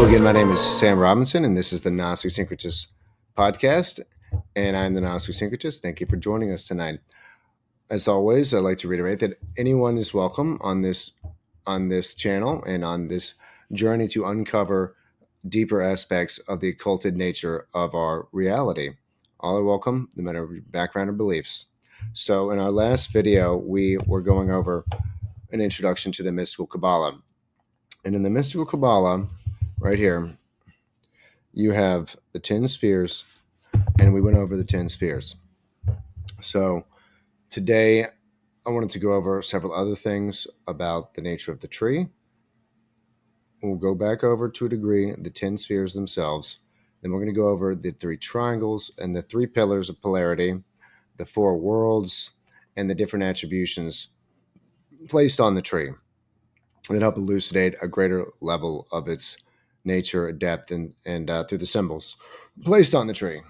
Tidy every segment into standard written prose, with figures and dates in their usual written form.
again, my name is Sam Robinson, and this is the Gnostic Syncretist podcast, and I'm the Gnostic Syncretist. Thank you for joining us tonight. As always, I'd like to reiterate that anyone is welcome on this channel and on this journey to uncover deeper aspects of the occulted nature of our reality. All are welcome, no matter your background or beliefs. So in our last video, we were going over an introduction to the mystical Kabbalah. And in the mystical Kabbalah, right here, you have the 10 spheres, and we went over the 10 spheres. So today, I wanted to go over several other things about the nature of the tree. We'll go back over to a degree the 10 spheres themselves. Then we're going to go over the 3 triangles and the 3 pillars of polarity, the 4 worlds, and the different attributions placed on the tree that help elucidate a greater level of its nature, depth, and through the symbols placed on the tree.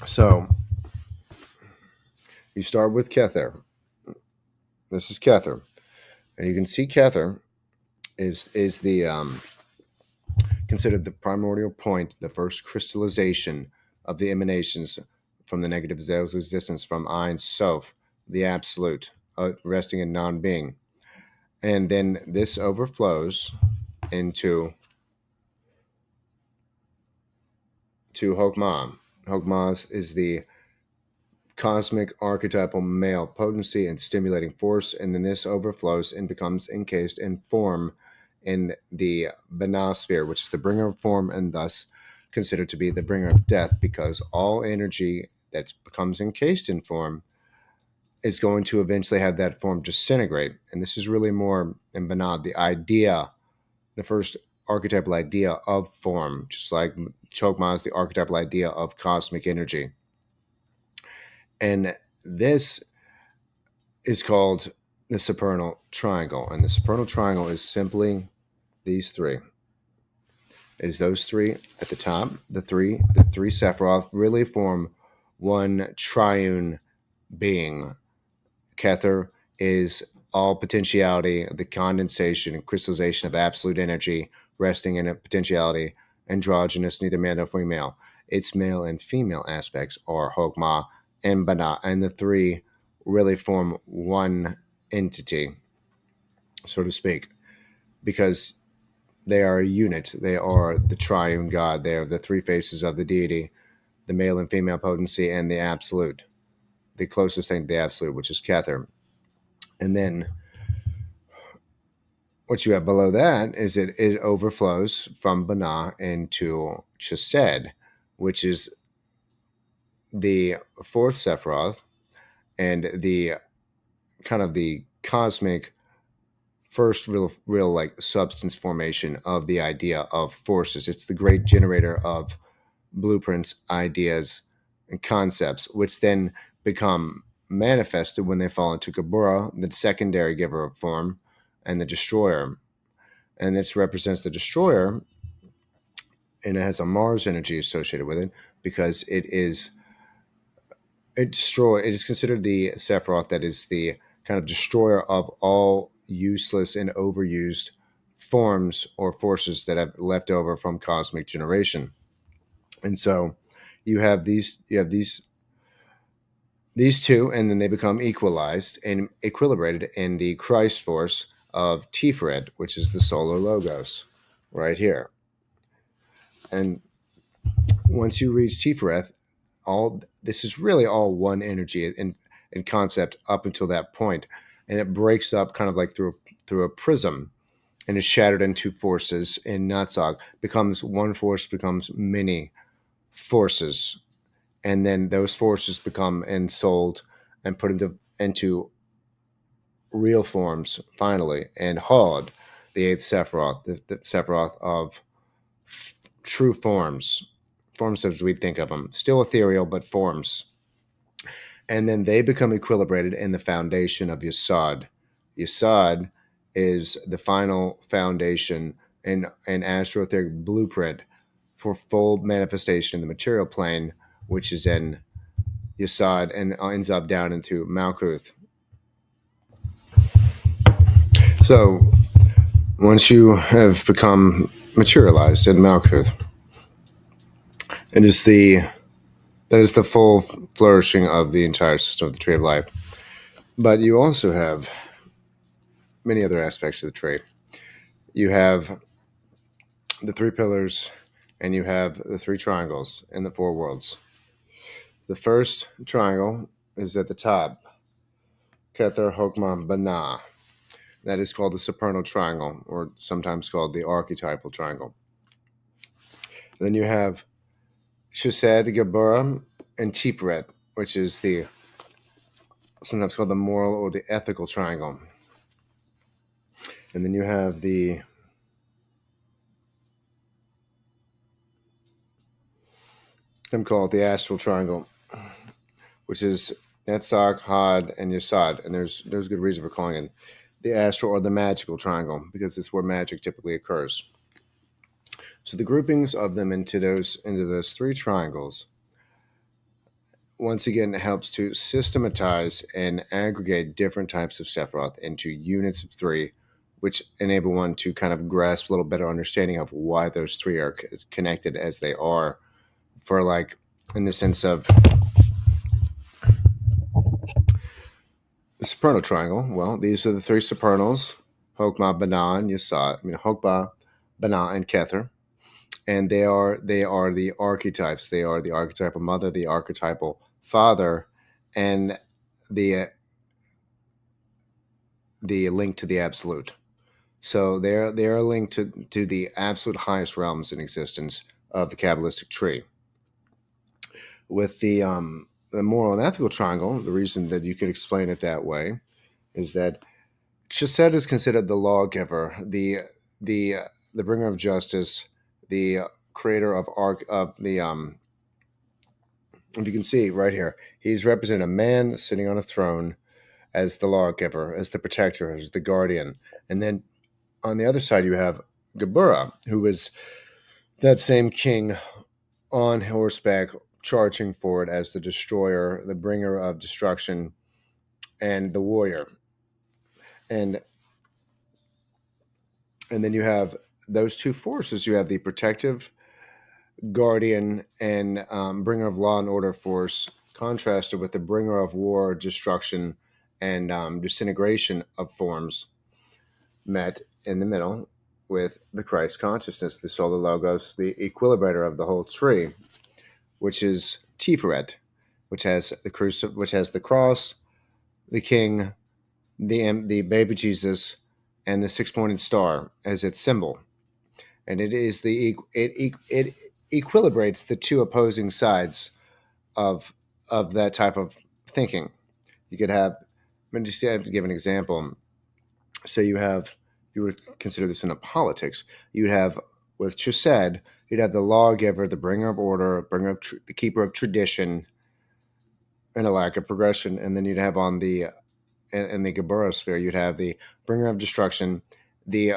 So you start with Kether. This is Kether, and you can see Kether is the considered the primordial point, the first crystallization of the emanations from the negative zealous existence from Ein Sof, the absolute, resting in non-being. And then this overflows into Hokmah. Hokmah is the cosmic archetypal male potency and stimulating force, and then this overflows and becomes encased in form in the Binah sphere, which is the bringer of form, and thus considered to be the bringer of death, because all energy that becomes encased in form is going to eventually have that form disintegrate. And this is really more in Binah, the idea, the first archetypal idea of form, just like Chokmah is the archetypal idea of cosmic energy. And this is called the supernal triangle. And the supernal triangle is simply these three. Is those three at the top, the three Sephiroth really form one triune being. Kether is all potentiality, the condensation and crystallization of absolute energy, resting in a potentiality, androgynous, neither male nor female. Its male and female aspects are Hokmah and Binah, and the three really form one entity, so to speak, because they are a unit. They are the triune God. They are the three faces of the deity, the male and female potency, and the absolute, the closest thing to the absolute, which is Kether. And then what you have below that is it overflows from Binah into Chesed, which is the fourth Sephiroth and the kind of the cosmic first real like substance formation of the idea of forces. It's the great generator of blueprints, ideas, and concepts, which then become manifested when they fall into Kabbalah, the secondary giver of form, and the destroyer. And this represents the destroyer, and it has a Mars energy associated with it, because it is considered the Sephiroth that is the kind of destroyer of all useless and overused forms or forces that have left over from cosmic generation. And so you have these two, and then they become equalized and equilibrated in the Christ force of Tiferet, which is the solar logos right here. And once you reach Tiferet, this is really all one energy in concept up until that point, and it breaks up kind of like through a prism, and is shattered into forces in Natsag. Becomes one force, becomes many forces, and then those forces become ensouled and put into real forms finally. And Hod, the eighth Sephiroth, the Sephiroth of true forms as we think of them, still ethereal, but forms. And then they become equilibrated in the foundation of Yesod. Yesod is the final foundation and an astro-etheric blueprint for full manifestation in the material plane, which is in Yesod and ends up down into Malkuth. So once you have become materialized in Malkuth. That is the full flourishing of the entire system of the Tree of Life. But you also have many other aspects of the tree. You have the three pillars, and you have the three triangles in the four worlds. The first triangle is at the top, Kether Hokmah Banah. That is called the supernal triangle, or sometimes called the archetypal triangle. Then you have Chesed, Geburah, and Tiferet, which is the sometimes called the moral or the ethical triangle. And then you have I'm called the astral triangle, which is Netzach, Had, and Yesod. And there's good reason for calling it the astral or the magical triangle, because it's where magic typically occurs. So the groupings of them into those three triangles once again helps to systematize and aggregate different types of Sephiroth into units of three, which enable one to kind of grasp a little better understanding of why those three are connected as they are, for like in the sense of the supernal triangle. Well, these are the three supernals: Hokmah, Banah, and Yesod. Hokmah, Banah, and Kether, and they are the archetypes. They are the archetypal mother, the archetypal father, and the link to the absolute. So they're linked to the absolute highest realms in existence of the Kabbalistic tree. With the moral and ethical triangle, the reason that you could explain it that way is that Chesed is considered the lawgiver, the bringer of justice, the creator of the if you can see right here, he's representing a man sitting on a throne as the lawgiver, as the protector, as the guardian. And then on the other side, you have Geburah, who is that same king on horseback, charging forward as the destroyer, the bringer of destruction, and the warrior. And then you have those two forces. You have the protective guardian and bringer of law and order force, contrasted with the bringer of war, destruction, and disintegration of forms, met in the middle with the Christ consciousness, the solar logos, the equilibrator of the whole tree, which is Tiferet, which has the cross, the king, the baby Jesus, and the six-pointed star as its symbol. And it is it equilibrates the two opposing sides of that type of thinking. You could have, just to give an example. Say you would consider this in a politics. You would have with Chesed, you'd have the lawgiver, the bringer of order, the keeper of tradition, and a lack of progression. And then you'd have on the in the Geburah sphere, you'd have the bringer of destruction, the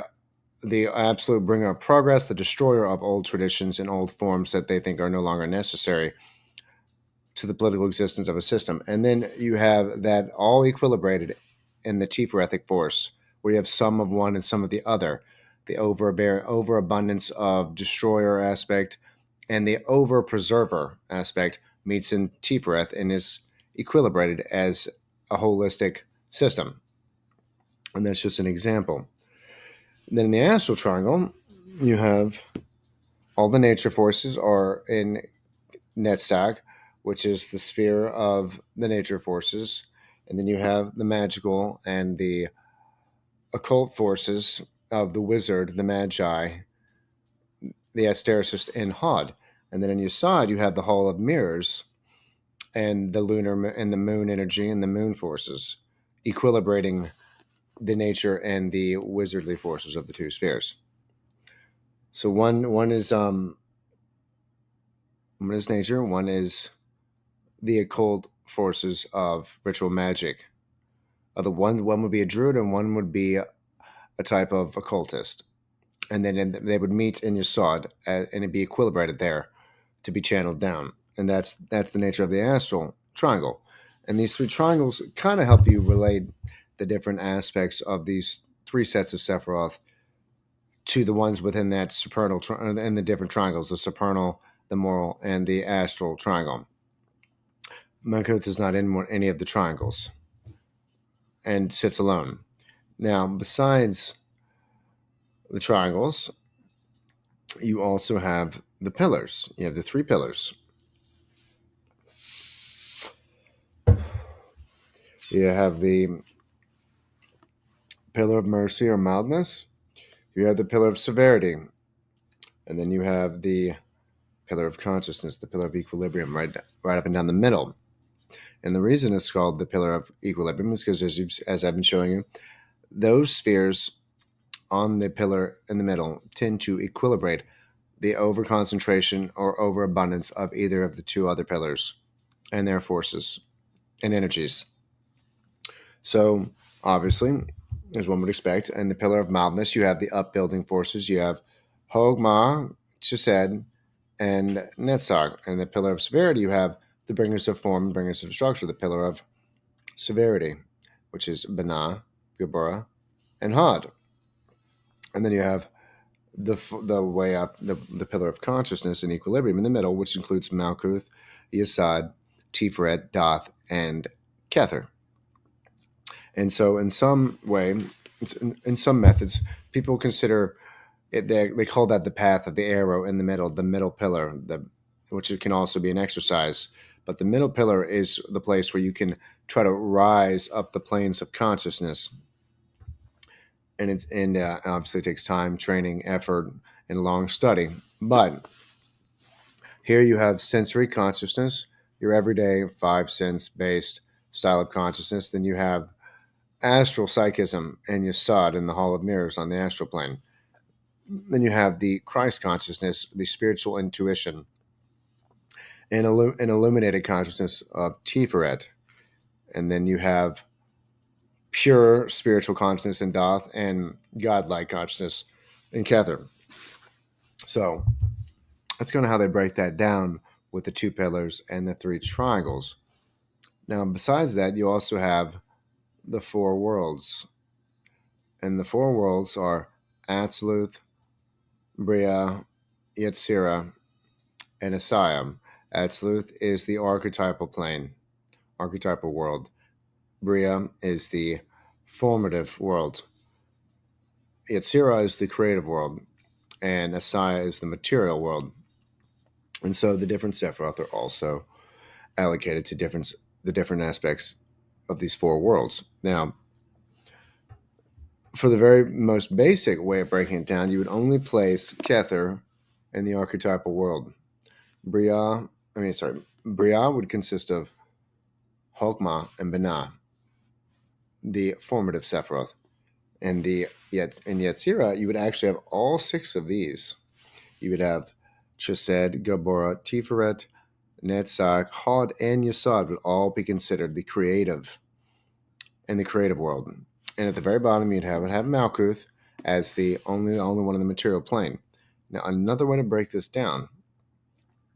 absolute bringer of progress, the destroyer of old traditions and old forms that they think are no longer necessary to the political existence of a system. And then you have that all equilibrated in the Tiferethic force, where you have some of one and some of the other, the overabundance of destroyer aspect and the over preserver aspect meets in Tifereth and is equilibrated as a holistic system. And that's just an example. And then in the astral triangle, you have all the nature forces are in Netzach, which is the sphere of the nature forces. And then you have the magical and the occult forces of the wizard, the magi, the astericist, and Hod. And then on your side, you have the Hall of Mirrors and the lunar and the moon energy and the moon forces, equilibrating the nature and the wizardly forces of the two spheres. So one is nature, one is the occult forces of ritual magic. One would be a druid and one would be a type of occultist. And then they would meet in Yesod and it'd be equilibrated there to be channeled down. And that's the nature of the astral triangle. And these three triangles kind of help you relate the different aspects of these three sets of Sephiroth to the ones within that supernal and the different triangles, the supernal, the moral, and the astral triangle. Malkuth is not in any of the triangles and sits alone. Now, besides the triangles, you also have the pillars. You have the three pillars. You have the pillar of mercy or mildness. You have the pillar of severity. And then you have the pillar of consciousness, the pillar of equilibrium, right up and down the middle. And the reason it's called the pillar of equilibrium is because, as I've been showing you, those spheres on the pillar in the middle tend to equilibrate the overconcentration or overabundance of either of the two other pillars and their forces and energies. So, obviously, as one would expect, in the pillar of mildness, you have the upbuilding forces. You have Hogma, Chesed, and Netzach. And the pillar of severity, you have the bringers of form and bringers of structure, the pillar of severity, which is Binah, Gabora, and Had. And then you have the way up, the pillar of consciousness and equilibrium in the middle, which includes Malkuth, Yesod, Tiferet, Doth, and Kether. And so in some way, in some methods, people consider it, they call that the path of the arrow in the middle pillar, which it can also be an exercise. But the middle pillar is the place where you can try to rise up the planes of consciousness. And obviously it takes time, training, effort, and long study. But here you have sensory consciousness, your everyday five sense based style of consciousness. Then you have astral psychism and Yesod in the Hall of Mirrors on the astral plane. Then you have the Christ consciousness, the spiritual intuition, and an illuminated consciousness of Tiferet. And then you have pure spiritual consciousness in Doth and godlike consciousness in Kether. So that's kind of how they break that down with the two pillars and the three triangles. Now, besides that, you also have the four worlds. And the four worlds are Atziluth, Briah, Yetzirah, and Assiah. Atziluth is the archetypal plane, archetypal world. Briah is the formative world. Yetzirah is the creative world. And Assiah is the material world. And so the different Sephiroth are also allocated to the different aspects of these four worlds. Now, for the very most basic way of breaking it down, you would only place Kether in the archetypal world. Briah would consist of Hokmah and Binah, the formative Sephiroth. And in Yetzirah, you would actually have all six of these. You would have Chesed, Gabora, Tiferet, Netzach, Had, and Yesod would all be considered the creative in the creative world. And at the very bottom, you'd have Malkuth as the only one in the material plane. Now, another way to break this down,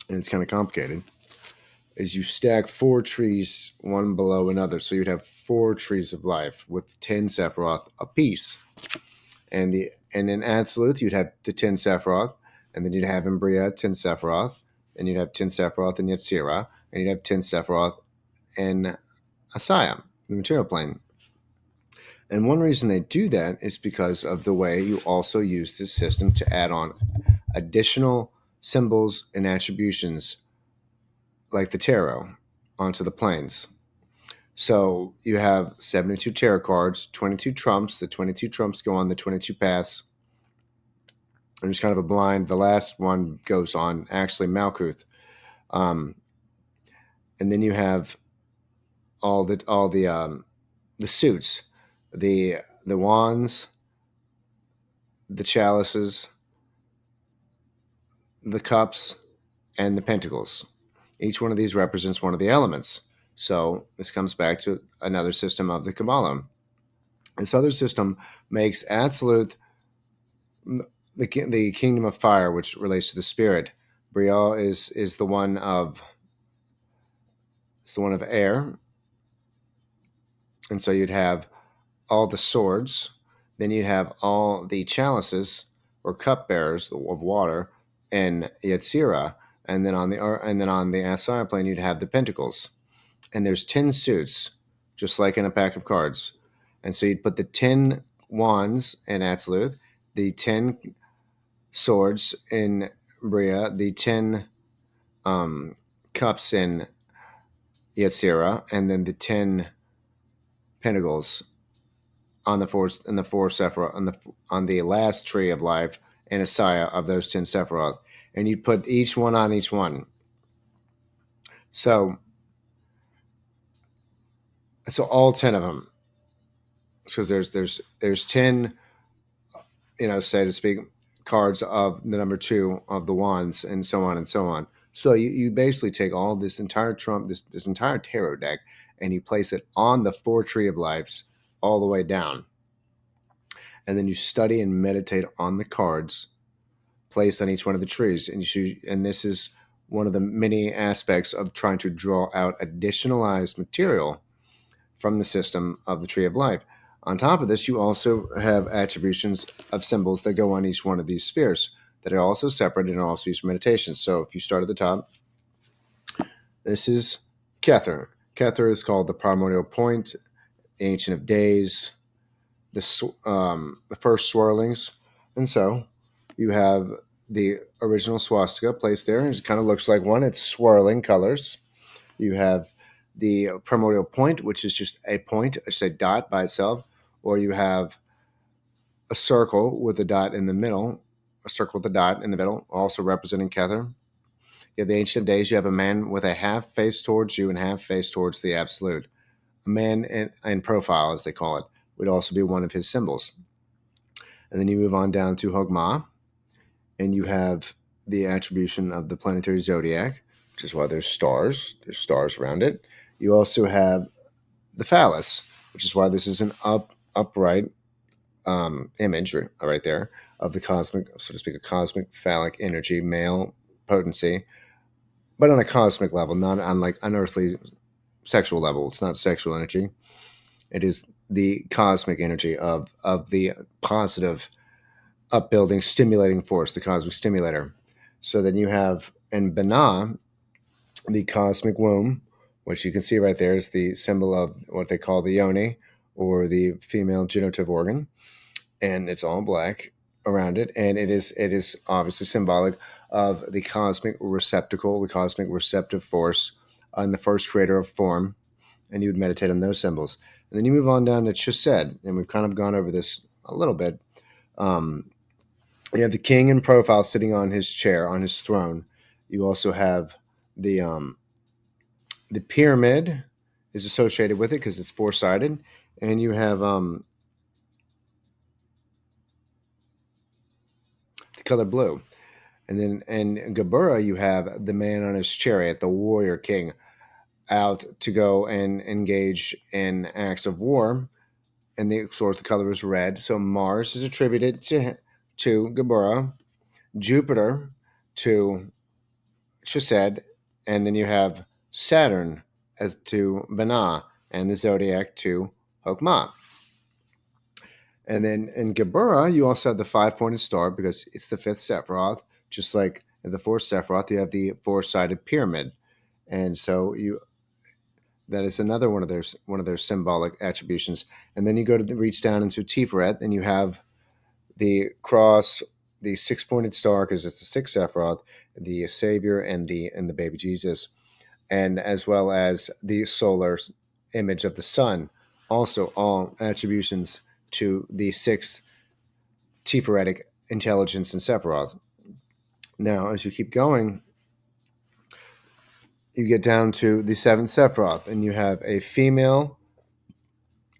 and it's kind of complicated, is you stack four trees one below another. So you'd have four trees of life with 10 Sephiroth apiece. And in Atziluth, you'd have the 10 Sephiroth, and then you'd have in Briah 10 Sephiroth, and you'd have 10 Sephiroth in Yetzirah, and you'd have 10 Sephiroth in Assiah, the material plane. And one reason they do that is because of the way you also use this system to add on additional symbols and attributions like the tarot onto the planes. So you have 72 tarot cards, 22 trumps. The 22 trumps go on the 22 paths. And there's kind of a blind. The last one goes on actually Malkuth. And then you have all the suits, the wands, the chalices, the cups, and the pentacles. Each one of these represents one of the elements. So this comes back to another system of the Kabbalah. This other system makes Atziluth the kingdom of fire, which relates to the spirit. Briah is the one of air, and so you'd have all the swords. Then you'd have all the chalices or cupbearers of water in Yetzirah, and then on the Assiah plane you'd have the pentacles, and there's 10 suits, just like in a pack of cards, and so you'd put the 10 wands in Atziluth, the 10 swords in Briah, the 10 cups in Yetzirah, and then the 10 pentacles on the four Sephiroth on the last tree of life and Assiah of those 10 Sephiroth, and you put each one on each one. So all 10 of them, because there's 10, so to speak, cards of the number 2 of the wands, and so on and so on. So you basically take all this entire this entire tarot deck, and you place it on the 4 tree of lives all the way down, and then you study and meditate on the cards placed on each one of the trees. And this is one of the many aspects of trying to draw out additionalized material from the system of the tree of life. On top of this, you also have attributions of symbols that go on each one of these spheres that are also separate and are also used for meditation. So if you start at the top, this is Kether. Kether is called the primordial point, the Ancient of Days, the first swirlings. And so you have the original swastika placed there. It kind of looks like one. It's swirling colors. You have the primordial point, which is just a point, just a dot by itself, or you have a circle with a dot in the middle, also representing Kether. You have the Ancient of Days. You have a man with a half face towards you and half face towards the Absolute. A man in profile, as they call it, would also be one of his symbols. And then you move on down to Hogmah, and you have the attribution of the planetary zodiac, which is why there's stars. There's stars around it. You also have the phallus, which is why this is an upright image right there of the cosmic, so to speak, a cosmic phallic energy, male potency, but on a cosmic level, not on like an earthly sexual level. It's not sexual energy. It is the cosmic energy of the positive, upbuilding, stimulating force, the cosmic stimulator. So then you have in Binah, the cosmic womb, which you can see right there is the symbol of what they call the yoni, or the female generative organ, and it's all black around it, and it is obviously symbolic of the cosmic receptacle, the cosmic receptive force, and the first creator of form, and you would meditate on those symbols. And then you move on down to Chesed, and we've kind of gone over this a little bit. You have the king in profile sitting on his chair, on his throne. You also have the pyramid is associated with it because it's 4-sided, and you have the color blue. And then in Geburah, you have the man on his chariot, the warrior king, out to go and engage in acts of war. And of course, the color is red. So Mars is attributed to Geburah, Jupiter to Chesed, and then you have Saturn as to Binah, and the zodiac to Hokmah. And then in Geburah, you also have the 5-pointed star because it's the 5th Sephiroth. Just like in the 4th Sephiroth, you have the 4-sided pyramid, and so that is another one of their symbolic attributions. And then you go to reach down into Tiferet, and you have the cross, the 6-pointed star because it's the 6th Sephiroth, the Savior, and the baby Jesus, and as well as the solar image of the sun. Also, all attributions to the 6th Tiferetic intelligence in Sephiroth. Now, as you keep going, you get down to the 7th Sephiroth, and you have a female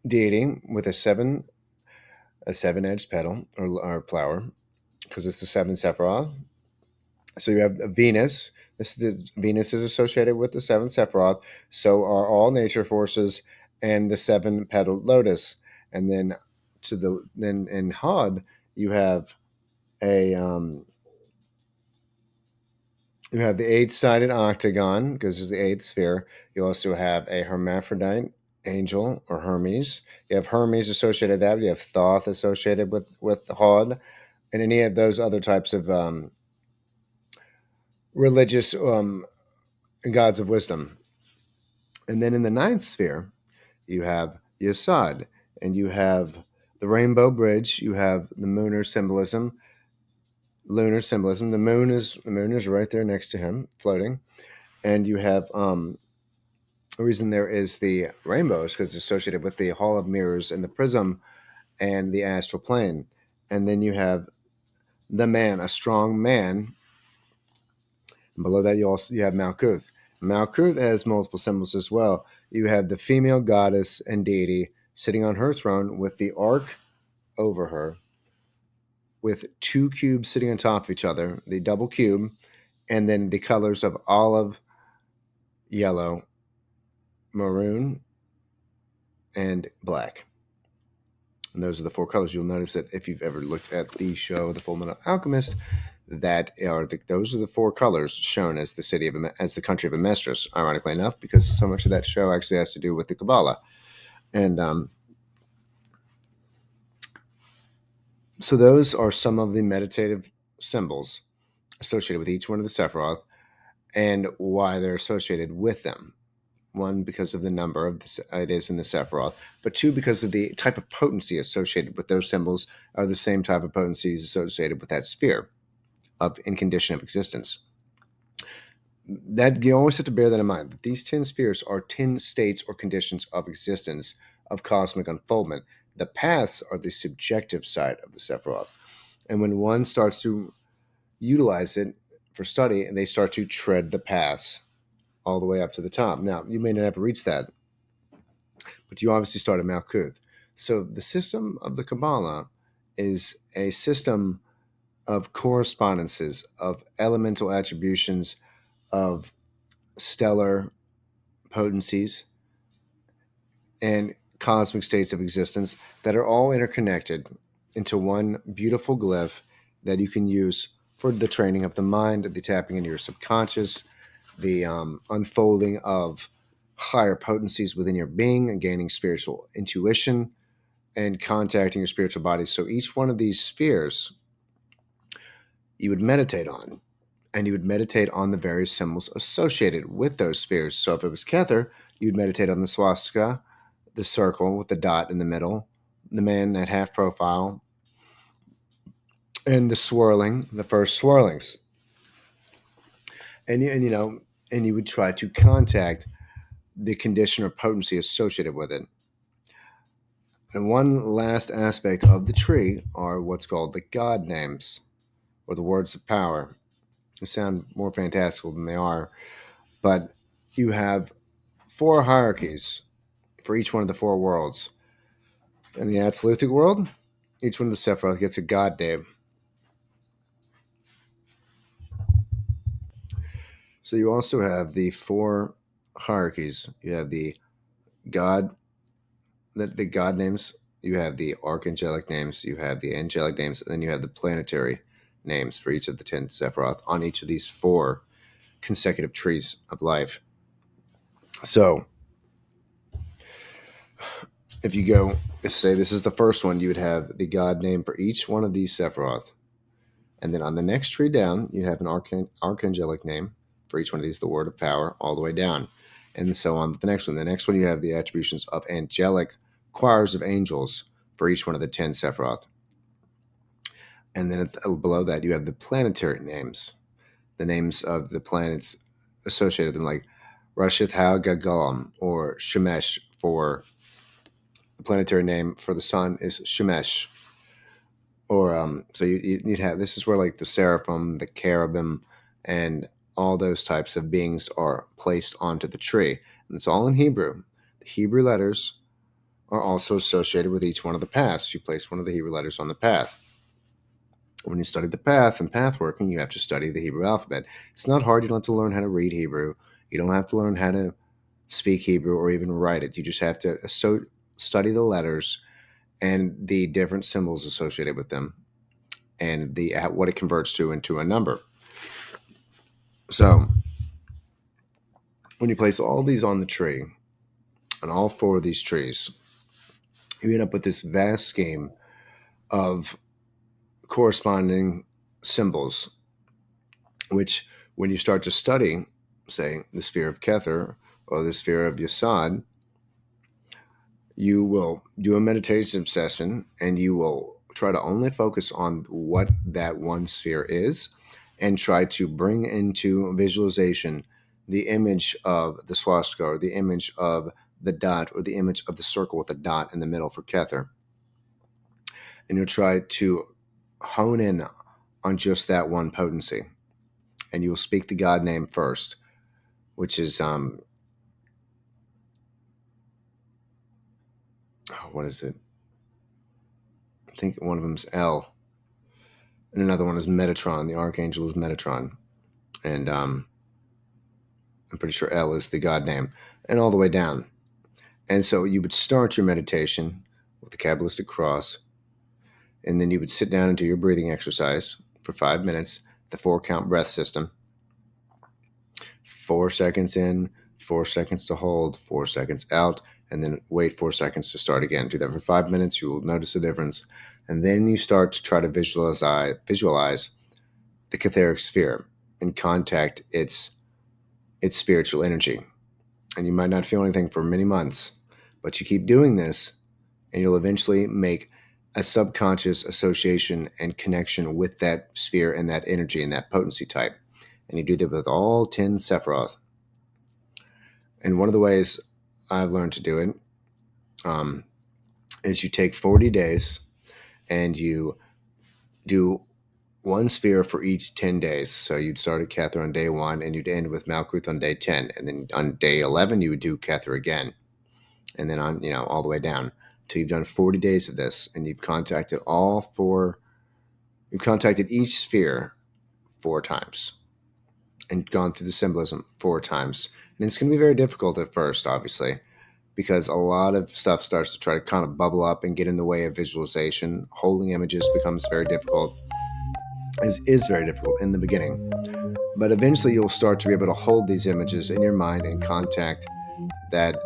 deity with a 7-edged petal or flower, because it's the 7th Sephiroth. So you have Venus. Venus is associated with the 7th Sephiroth. So are all nature forces and the 7-petaled lotus. And then in Hod, you have the 8-sided octagon because it's the 8th sphere. You also have a hermaphrodite angel or Hermes. You have Hermes associated with that. You have Thoth associated with Hod, and any of those other types of religious gods of wisdom. And then in the ninth sphere, you have Yesod, and you have the rainbow bridge. You have the lunar symbolism. The moon is right there next to him, floating, and you have the reason there is the rainbow is because it's associated with the hall of mirrors and the prism and the astral plane. And then you have the man, a strong man. And below that, you have Malkuth. Malkuth has multiple symbols as well. You have the female goddess and deity sitting on her throne with the ark over her, with two cubes sitting on top of each other, the double cube, and then the colors of olive, yellow, maroon, and black. And those are the four colors. You'll notice that if you've ever looked at the show The Full Metal Alchemist, those are the four colors shown as the country of Amestris. Ironically enough, because so much of that show actually has to do with the Kabbalah, and so those are some of the meditative symbols associated with each one of the Sephiroth, and why they're associated with them. One, because of the number of it is in the Sephiroth, but two, because of the type of potency associated with those symbols are the same type of potencies associated with that sphere in condition of existence. That you always have to bear that in mind. These 10 spheres are 10 states or conditions of existence of cosmic unfoldment. The paths are the subjective side of the Sephiroth. And when one starts to utilize it for study, and they start to tread the paths all the way up to the top. Now, you may never reach that, but you obviously start at Malkuth. So the system of the Kabbalah is a system of correspondences, of elemental attributions, of stellar potencies, and cosmic states of existence that are all interconnected into one beautiful glyph that you can use for the training of the mind, the tapping into your subconscious, the unfolding of higher potencies within your being, and gaining spiritual intuition and contacting your spiritual body. So each one of these spheres you would meditate on, and you would meditate on the various symbols associated with those spheres. So if it was Kether, you'd meditate on the swastika, the circle with the dot in the middle, the man at half profile, and the first swirlings. And you would try to contact the condition or potency associated with it. And one last aspect of the tree are what's called the God names, or the words of power. They sound more fantastical than they are, but you have four hierarchies for each one of the four worlds. In the Atziluthic world, each one of the Sephiroth gets a God name. So you also have the four hierarchies. You have the God names, you have the archangelic names, you have the angelic names, and then you have the planetary names for each of the 10 Sephiroth on each of these four consecutive trees of life. So if you go, say this is the first one, you would have the God name for each one of these Sephiroth. And then on the next tree down, you have an archangelic name for each one of these, the word of power, all the way down. And so on the next one. The next one, you have the attributions of angelic choirs of angels for each one of the 10 Sephiroth. And then below that, you have the planetary names, the names of the planets associated with them, like Rashith Hal Gagalam or Shemesh. For the planetary name for the sun is Shemesh. Or so you'd have, this is where like the seraphim, the cherubim, and all those types of beings are placed onto the tree. And it's all in Hebrew. The Hebrew letters are also associated with each one of the paths. You place one of the Hebrew letters on the path. When you study the path and path working, you have to study the Hebrew alphabet. It's not hard. You don't have to learn how to read Hebrew. You don't have to learn how to speak Hebrew or even write it. You just have to study the letters and the different symbols associated with them, and what it converts to into a number. So when you place all these on the tree, on all four of these trees, you end up with this vast scheme of corresponding symbols, which when you start to study, say, the sphere of Kether or the sphere of Yesod, you will do a meditation session and you will try to only focus on what that one sphere is and try to bring into visualization the image of the swastika or the image of the dot or the image of the circle with a dot in the middle for Kether. And you'll try to hone in on just that one potency. And you will speak the God name first, which is, what is it? I think one of them is El. And another one is Metatron. The archangel is Metatron. And I'm pretty sure El is the God name. And all the way down. And so you would start your meditation with the Kabbalistic cross. And then you would sit down and do your breathing exercise for 5 minutes, the 4-count breath system. 4 seconds in, 4 seconds to hold, 4 seconds out, and then wait 4 seconds to start again. Do that for 5 minutes. You will notice a difference. And then you start to try to visualize the Catheric sphere and contact its spiritual energy. And you might not feel anything for many months, but you keep doing this, and you'll eventually make a subconscious association and connection with that sphere and that energy and that potency type. And you do that with all 10 Sephiroth. And one of the ways I've learned to do it is you take 40 days and you do one sphere for each 10 days. So you'd start at Kether on day 1 and you'd end with Malkuth on day 10. And then on day 11, you would do Kether again. And then on, all the way down till you've done 40 days of this and you've contacted each sphere 4 times and gone through the symbolism 4 times. And it's going to be very difficult at first, obviously, because a lot of stuff starts to try to kind of bubble up and get in the way of visualization. Holding images becomes very difficult. Is very difficult in the beginning. But eventually you'll start to be able to hold these images in your mind and contact that